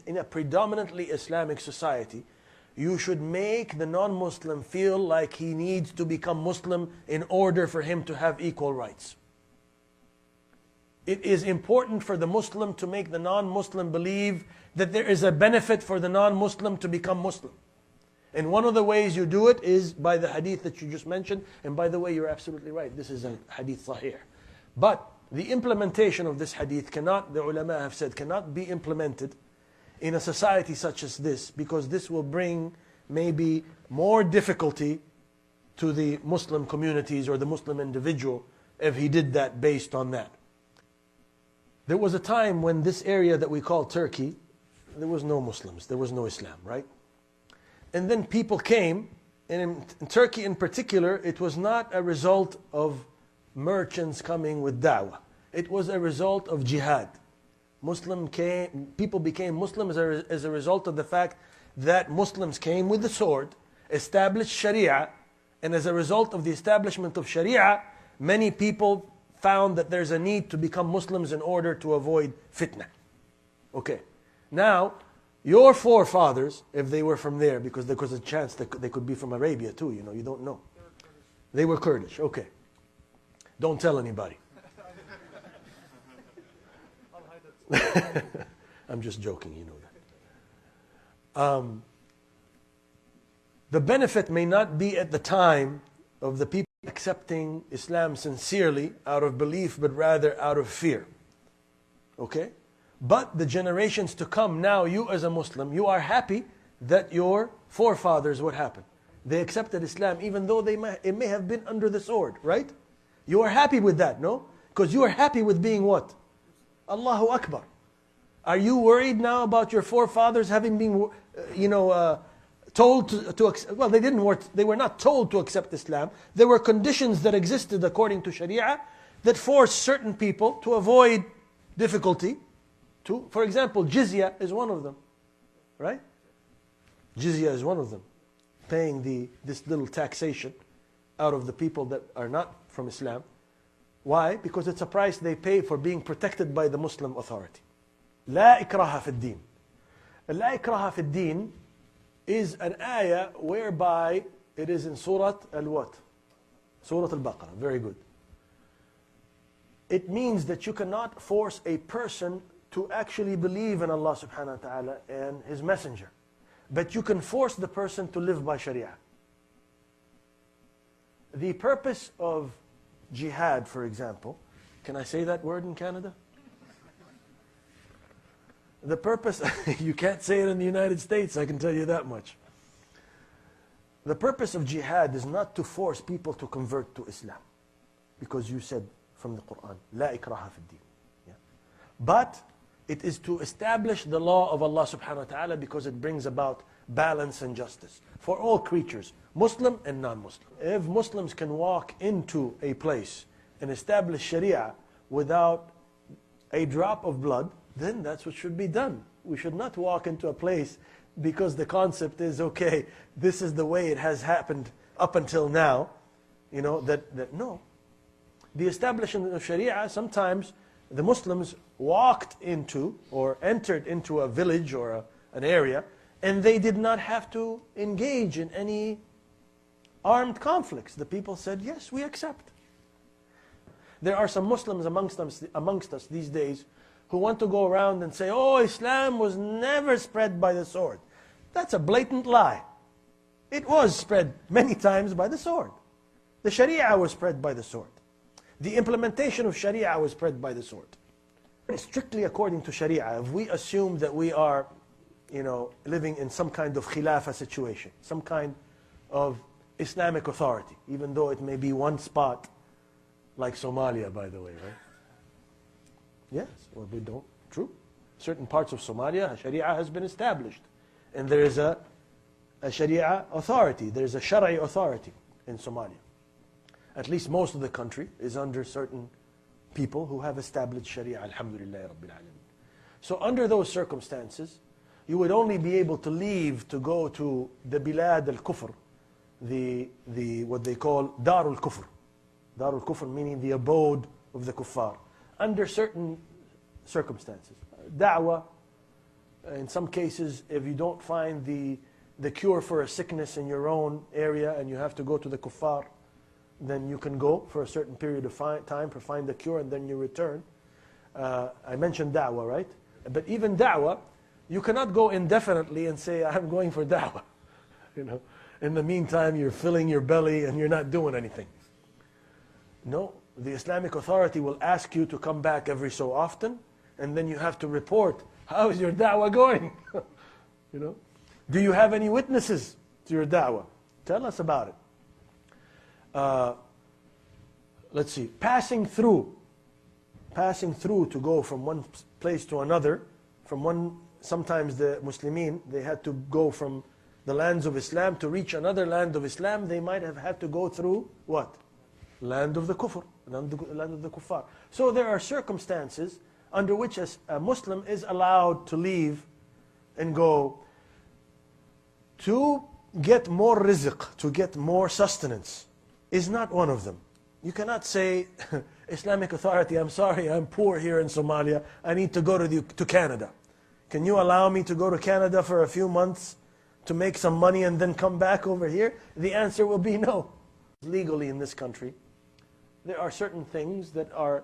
In a predominantly Islamic society, you should make the non-Muslim feel like he needs to become Muslim in order for him to have equal rights. It is important for the Muslim to make the non-Muslim believe that there is a benefit for the non-Muslim to become Muslim. And one of the ways you do it is by the hadith that you just mentioned. And by the way, you're absolutely right. This is a hadith sahih. But the implementation of this hadith cannot, the ulama have said, cannot be implemented in a society such as this, because this will bring maybe more difficulty to the Muslim communities or the Muslim individual if he did that based on that. There was a time when this area that we call Turkey, there was no Muslims, there was no Islam, right? And then people came, and in Turkey in particular, it was not a result of merchants coming with da'wah. It was a result of jihad. People became Muslims as a result of the fact that Muslims came with the sword, established shari'a, and as a result of the establishment of shari'a, many people found that there's a need to become Muslims in order to avoid fitna. Okay, now, your forefathers, if they were from there, because there was a chance that they could be from Arabia too, you know, you don't know. They were Kurdish, okay. Don't tell anybody. I'm just joking, you know that. The benefit may not be at the time of the people accepting Islam sincerely out of belief, but rather out of fear. Okay? But the generations to come, now you as a Muslim, you are happy that your forefathers, what happened? They accepted Islam even though it may have been under the sword, right? You are happy with that, no? Because you are happy with being what? Allahu Akbar. Are you worried now about your forefathers having been, told to accept? Well, they were not told to accept Islam. There were conditions that existed according to Sharia that forced certain people to avoid difficulty. For example, Jizya is one of them, right? Jizya is one of them. Paying this little taxation out of the people that are not from Islam. Why? Because it's a price they pay for being protected by the Muslim authority. لا إكراه في الدين. لا إكراه في الدين is an ayah whereby it is in Surah Al-what? Surah Al-Baqarah. Very good. It means that you cannot force a person to actually believe in Allah subhanahu wa ta'ala and His Messenger. But you can force the person to live by Sharia. The purpose of jihad, for example, can I say that word in Canada? The purpose, you can't say it in the United States, I can tell you that much. The purpose of jihad is not to force people to convert to Islam. Because you said from the Quran, لا إكراه في الدين. Yeah. But it is to establish the law of Allah subhanahu wa ta'ala because it brings about balance and justice for all creatures, Muslim and non-Muslim. If Muslims can walk into a place and establish Sharia without a drop of blood, then that's what should be done. We should not walk into a place because the concept is, okay, this is the way it has happened up until now, you know, that no. The establishment of Sharia, sometimes the Muslims walked into or entered into a village or an area, and they did not have to engage in any armed conflicts. The people said, yes, we accept. There are some Muslims amongst us these days who want to go around and say, oh, Islam was never spread by the sword. That's a blatant lie. It was spread many times by the sword. The Sharia was spread by the sword. The implementation of Sharia was spread by the sword. Strictly according to Sharia, if we assume that we are, living in some kind of khilafah situation, some kind of Islamic authority, even though it may be one spot, like Somalia, by the way, right? Yes, or we don't. True. Certain parts of Somalia, Sharia has been established. And there is a Sharia authority. There's a shari'a authority in Somalia. At least most of the country is under certain people who have established Sharia, alhamdulillah rabbil alamin. So under those circumstances, you would only be able to leave to go to the bilad al-kufr, the what they call darul kufr. Darul kufr meaning the abode of the kuffar. Under certain circumstances. Da'wah, In some cases, if you don't find the cure for a sickness in your own area and you have to go to the kuffar, then you can go for a certain period of time to find the cure and then you return. I mentioned da'wah, right? But even da'wah, you cannot go indefinitely and say, I'm going for da'wah. You know, in the meantime, you're filling your belly and you're not doing anything. No, the Islamic authority will ask you to come back every so often, and then you have to report, how is your da'wah going? You know, do you have any witnesses to your da'wah? Tell us about it. Let's see, passing through to go from one place to another, sometimes the Muslimin, they had to go from the lands of Islam to reach another land of Islam. They might have had to go through what? Land of the kufr, land of the kuffar. So there are circumstances under which a Muslim is allowed to leave and go to get more rizq, to get more sustenance, is not one of them. You cannot say, Islamic authority, I'm sorry, I'm poor here in Somalia, I need to go to Canada. Can you allow me to go to Canada for a few months to make some money and then come back over here? The answer will be no. Legally in this country, there are certain things that are